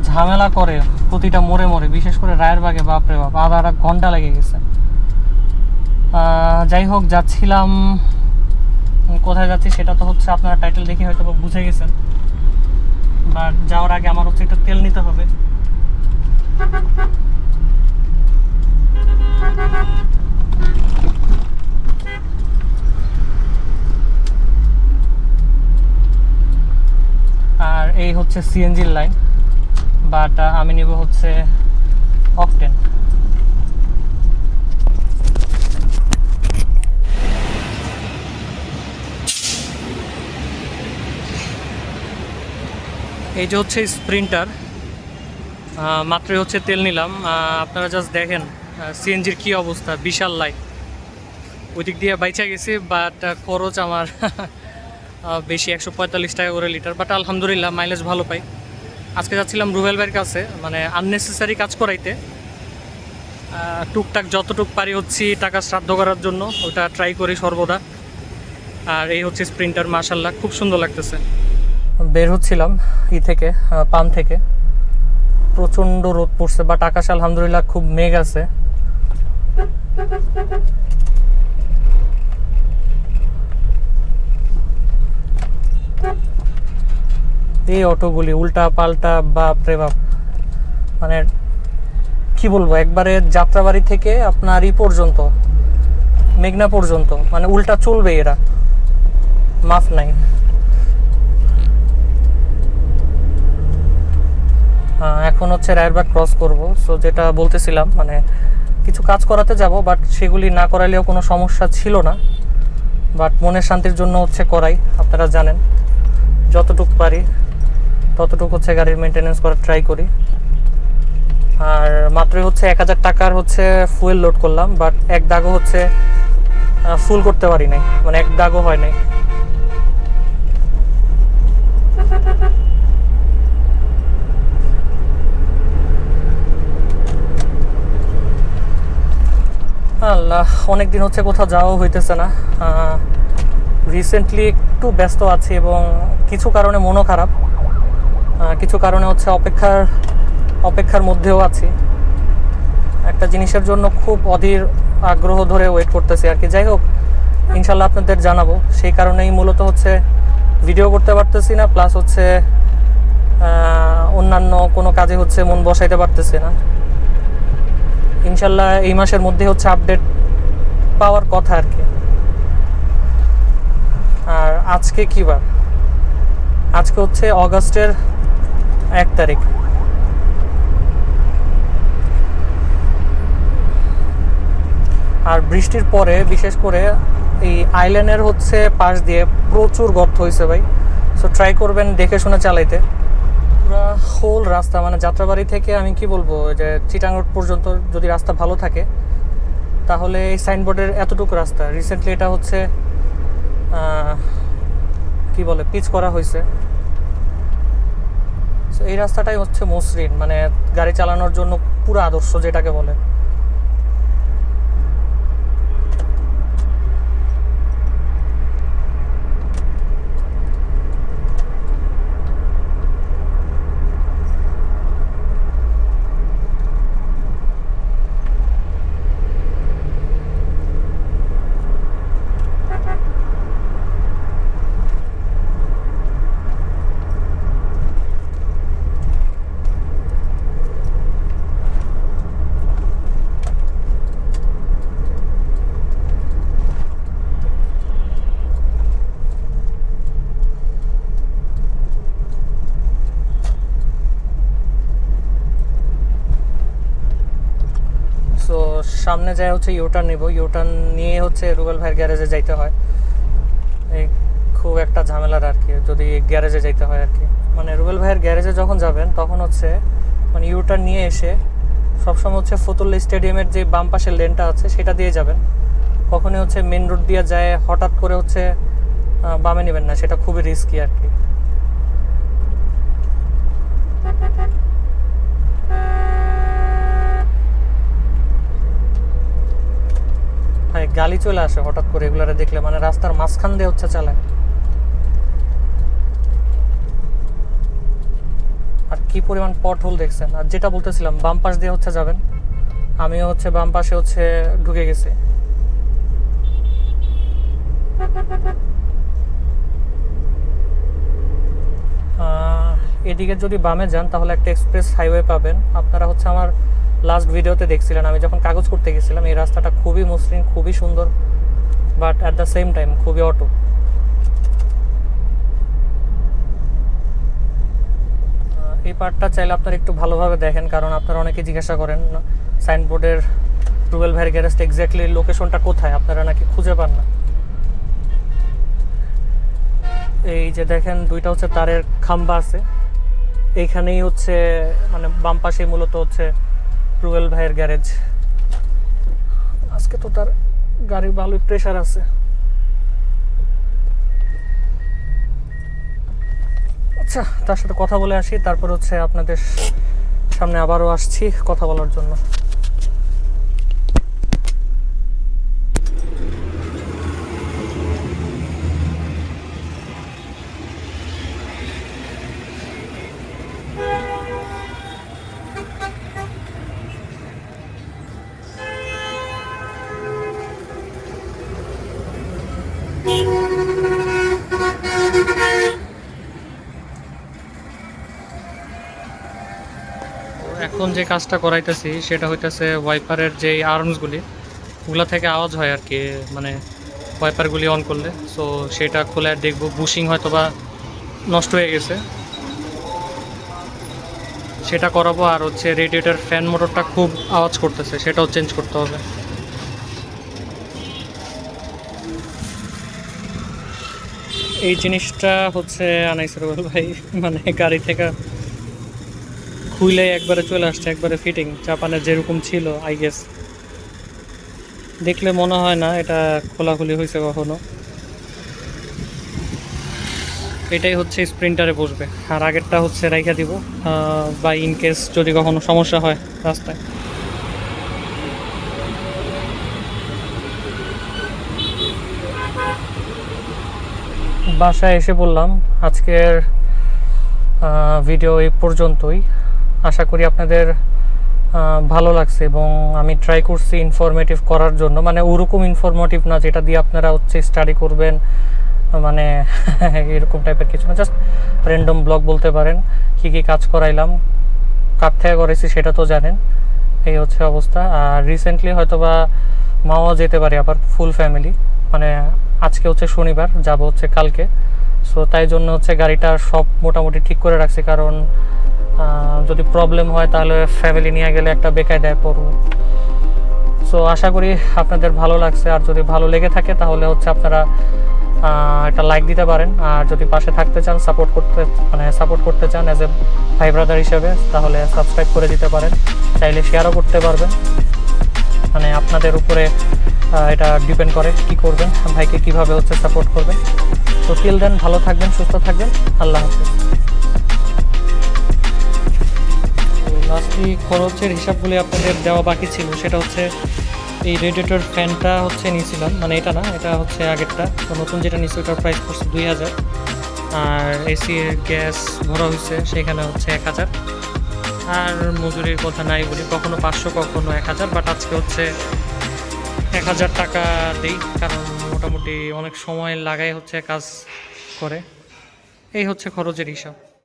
ঝামেলা করে প্রতিটা মোড়ে মোড়ে, বিশেষ করে রায়েরবাগে বাপরে বাপ আধা ঘন্টা লেগে গেছে। যাই হোক, যাচ্ছিলাম, কোথায় যাচ্ছি সেটা তো হচ্ছে আপনারা টাইটেল দেখে হয়তো বুঝে গেছেন। বাট যাওয়ার আগে আমার হচ্ছে একটু তেল নিতে হবে। আর এই হচ্ছে সিএনজির লাইন, বাট আমি নিব হচ্ছে অকটেন। এই যে হচ্ছে স্প্রিন্টার, মাত্রই হচ্ছে তেল নিলাম। আপনারা জাস্ট দেখেন সিএনজির কি অবস্থা, বিশাল লাইন। ওই দিক দিয়ে বাইচা গেছি, বাট খরচ আমার বেশি, 145 টাকা করে লিটার। বাট আলহামদুলিল্লাহ মাইলেজ ভালো পাই। আজকে যাচ্ছিলাম রুবেল ভাইয়ের কাছে, মানে আননেসেসারি কাজ করাইতে, টুকটাক যতটুক পারি হচ্ছে টাকা শ্রাদ্ধ করার জন্য, ওটা ট্রাই করি সর্বদা। আর এই হচ্ছে স্প্রিন্টার, মাশাল্লাহ খুব সুন্দর লাগতেছে। বের হচ্ছিলাম থেকে পাম্প থেকে, প্রচণ্ড রোদ পড়ছে, বাট আকাশ আলহামদুলিল্লাহ খুব মেঘ আছে। এই অটোগুলি উল্টা পাল্টা, বাপরে বাপ, মানে কি বলবো, একবারে যাত্রাবাড়ি থেকে আপনার ই পর্যন্ত, মেঘনা পর্যন্ত, মানে উল্টা চলবে, এরা মাফ নাই। এখন হচ্ছে রায়েরবাগ ক্রস করব। সো যেটা বলতেছিলাম, মানে কিছু কাজ করাতে যাব, বাট সেগুলি না করাইলেও কোনো সমস্যা ছিল না, বাট মনের শান্তির জন্য হচ্ছে করাই। আপনারা জানেন যতটুকু পারি ততটুকু হচ্ছে গাড়ির মেনটেনেন্স করার ট্রাই করি। আর মাত্রই হচ্ছে 1000 টাকার হচ্ছে ফুয়েল লোড করলাম, বাট এক দাগও হচ্ছে ফুল করতে পারি নাই, মানে এক দাগও হয় নাই। আল্লাহ, অনেকদিন হচ্ছে কোথাও যাওয়া হইতেছে না। রিসেন্টলি একটু ব্যস্ত আছি এবং কিছু কারণে মনও খারাপ, কিছু কারণে হচ্ছে অপেক্ষার মধ্যেও আছি। একটা জিনিসের জন্য খুব অধীর আগ্রহ ধরে ওয়েট করতেছি আর কি। যাই হোক, ইনশাল্লাহ আপনাদের জানাবো। সেই কারণেই মূলত হচ্ছে ভিডিও করতে পারতেছি না, প্লাস হচ্ছে অন্যান্য কোনো কাজে হচ্ছে মন বসাইতে পারতেছি না। ইনশাল্লাহ এই মাসের মধ্যে হচ্ছে আপডেট পাওয়ার কথা আর কি। আর আজকে কী বার? আজকে হচ্ছে অগাস্টের 1 তারিখ। আর বৃষ্টির পরে বিশেষ করে এই আইল্যান্ডের হচ্ছে পাশ দিয়ে প্রচুর গর্ত হয়েছে ভাই। সো ট্রাই করবেন দেখে শুনে চালাইতে। পুরো হোল রাস্তা, মানে যাত্রাবাড়ি থেকে আমি কি বলবো, যে চিটাং রোড পর্যন্ত যদি রাস্তা ভালো থাকে তাহলে এই সাইনবোর্ডের এতটুকু রাস্তা, রিসেন্টলি এটা হচ্ছে কি বলে পিচ করা হয়েছে। সো এই রাস্তাটাই হচ্ছে মসৃণ, মানে গাড়ি চালানোর জন্য পুরো আদর্শ যেটাকে বলে। সামনে যায় হচ্ছে ইউটার্ন নিব, ইউটার্ন নিয়ে হচ্ছে রুবেল ভাইয়ের গ্যারেজে যাইতে হয়। এই খুব একটা ঝামেলার আর কি, যদি গ্যারেজে যাইতে হয় আর কি। মানে রুবেল ভাইয়ের গ্যারেজে যখন যাবেন তখন হচ্ছে মানে ইউটার্ন নিয়ে এসে সবসময় হচ্ছে ফতুল্লা স্টেডিয়ামের যে বাম পাশের লেনটা আছে সেটা দিয়ে যাবেন। কখনই হচ্ছে মেন রোড দিয়ে যায় হঠাৎ করে হচ্ছে বামে নেবেন না, সেটা খুবই রিস্কি আর কি। ভাই গালি চলে আসে হঠাৎ করে এগুলারে দেখলে, মানে রাস্তার মাঝখান দিয়ে হচ্ছে চালায়। আর কি পরিমাণ পথহোল দেখছেন। আর যেটা বলতেছিলাম বাম পাশ দিয়ে হচ্ছে যাবেন, আমিও হচ্ছে বাম পাশে হচ্ছে ঢুকে গেছি। এদিকে যদি বামে যান তাহলে একটা এক্সপ্রেস হাইওয়ে পাবেন আপনারা। হচ্ছে আমার লাস্ট ভিডিওতে দেখছিলেন আমি যখন কাগজ করতে গেছিলাম, এই রাস্তাটা খুবই মসৃণ, খুবই সুন্দর, but at the same time খুবই অটো। এই পার্টটা চাইলে আপনারা একটু ভালোভাবে দেখেন, কারণ আপনারা অনেকে জিজ্ঞাসা করেন সাইনবোর্ডের রুবেল ভাইয়ের গ্যারেজটা এক্স্যাক্টলি লোকেশনটা কোথায়, আপনারা নাকি খুঁজে পান না। এই যে দেখেন দুইটা হচ্ছে তারের খাম্বা আছে, এইখানেই হচ্ছে মানে বাম পাশেই মূলত হচ্ছে রুবেল ভাইয়ের গ্যারেজ। আজকে তো তার গাড়ির ভালোই প্রেশার আছে। আচ্ছা, তার সাথে কথা বলে আসি, তারপর হচ্ছে আপনাদের সামনে আবারও আসছি কথা বলার জন্য। এখন যে কাজটা করাইতেছি সেটা হইতেছে ওয়াইপারের যে আর্মসগুলি ওগুলা থেকে আওয়াজ হয় আর কি, মানে ওয়াইপারগুলি অন করলে। সো সেটা খুলে দেখবো বুশিং হয়তো বা নষ্ট হয়ে গেছে, সেটা করাবো। আর হচ্ছে রেডিয়েটর ফ্যান মোটরটা খুব আওয়াজ করতেছে, সেটাও চেঞ্জ করতে হবে। এই জিনিসটা হচ্ছে আনাইছে রুবেল ভাই, মানে গাড়ি থেকে খুইলে একবারে চলে আসছে, একবারে ফিটিং জাপানের যেরকম ছিল আই গেস। দেখলে মনে হয় না এটা খোলাখুলি হয়েছে কখনো। এটাই হচ্ছে স্প্রিন্টারে বসবে, আর আগেরটা হচ্ছে রাইখা দিব বা ইনকেস যদি কখনো সমস্যা হয় রাস্তায়। বাসায় এসে বললাম আজকের ভিডিও এই পর্যন্তই। আশা করি আপনাদের ভালো লাগছে এবং আমি ট্রাই করছি ইনফরমেটিভ করার জন্য, মানে ওরকম ইনফরমেটিভ না যেটা দিয়ে আপনারা হচ্ছে স্টাডি করবেন, মানে এরকম টাইপের কিছু না, জাস্ট র্যান্ডম ব্লগ বলতে পারেন। কী কী কাজ করাইলাম, কার থেকে করেছি সেটা তো জানেন। এই হচ্ছে অবস্থা। আর রিসেন্টলি হয়তো বা মাও যেতে পারে আবার ফুল ফ্যামিলি, মানে আজকে হচ্ছে শনিবার, যাব হচ্ছে কালকে। সো তাই জন্য হচ্ছে গাড়িটা সব মোটামুটি ঠিক করে রাখছি, কারণ যদি প্রবলেম হয় তাহলে ফ্যামিলি নিয়ে গেলে একটা বেকায়দায় পড়ব। সো আশা করি আপনাদের ভালো লাগছে, আর যদি ভালো লেগে থাকে তাহলে হচ্ছে আপনারা একটা লাইক দিতে পারেন। আর যদি পাশে থাকতে চান, সাপোর্ট করতে চান অ্যাজ এ ভাই ব্রাদার হিসেবে, তাহলে সাবস্ক্রাইব করে দিতে পারেন। চাইলে শেয়ারও করতে পারবেন, মানে আপনাদের উপরে এটা ডিপেন্ড করে কি করবেন, ভাইকে কিভাবে হচ্ছে সাপোর্ট করবেন। তো টিল দেন ভালো থাকবেন, সুস্থ থাকবেন, আল্লাহ হাফেজ। লাস্টলি খরচের হিসাবগুলি আপনাদের দেওয়া বাকি ছিল, সেটা হচ্ছে এই রেডিয়েটর ফ্যানটা হচ্ছে নিয়েছিলাম, মানে এটা না, এটা হচ্ছে আগেরটা। তো নতুন যেটা নিয়েছি ওটার প্রাইস পড়ছে 2000। আর এসি গ্যাস ভরা হয়েছে সেখানে হচ্ছে 1000। আর মজুরির কথা নাই বলি, কখনো 500 কখনো 1000, বাট আজকে হচ্ছে 1000 টাকা দিই, কারণ মোটামুটি অনেক সময় লাগাই হচ্ছে কাজ করে। এই হচ্ছে খরচের হিসাব।